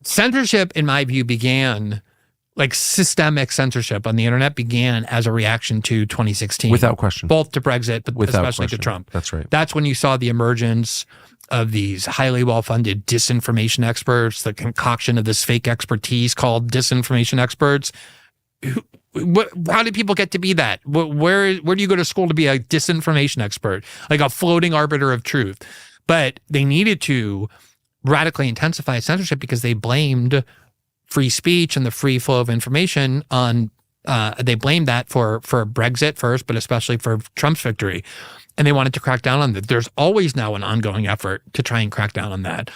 Censorship, in my view, began, like systemic censorship on the internet began as a reaction to 2016. Without question. Both to Brexit, but Without especially question. to Trump. That's right. That's when you saw the emergence of these highly well-funded disinformation experts, the concoction of this fake expertise called disinformation experts. How did people get to be that? Where do you go to school to be a disinformation expert? Like a floating arbiter of truth. But they needed to radically intensify censorship because they blamed free speech and the free flow of information on, they blamed that for Brexit first, but especially for Trump's victory. And they wanted to crack down on that. There's always now an ongoing effort to try and crack down on that.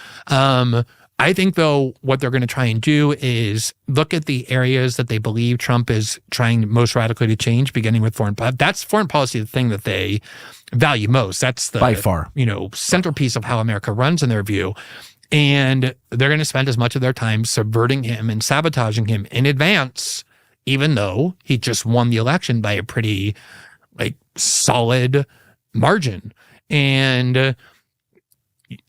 I think, though, what they're going to try and do is look at the areas that they believe Trump is trying most radically to change, beginning with foreign policy. That's foreign policy, the thing that they value most. That's the, by far, centerpiece of how America runs in their view. And they're going to spend as much of their time subverting him and sabotaging him in advance, even though he just won the election by a pretty, solid margin. And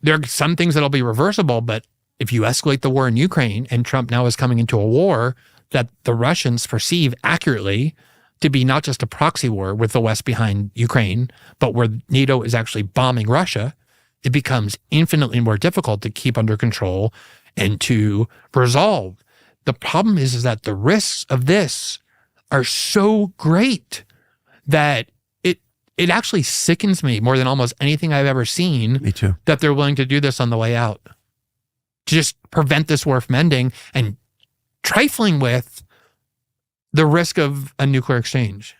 there are some things that'll be reversible, but if you escalate the war in Ukraine and Trump now is coming into a war that the Russians perceive accurately to be not just a proxy war with the West behind Ukraine, but where NATO is actually bombing Russia, it becomes infinitely more difficult to keep under control and to resolve. The problem is that the risks of this are so great that it actually sickens me more than almost anything I've ever seen. Me too. That they're willing to do this on the way out. To just prevent this war from ending and trifling with the risk of a nuclear exchange.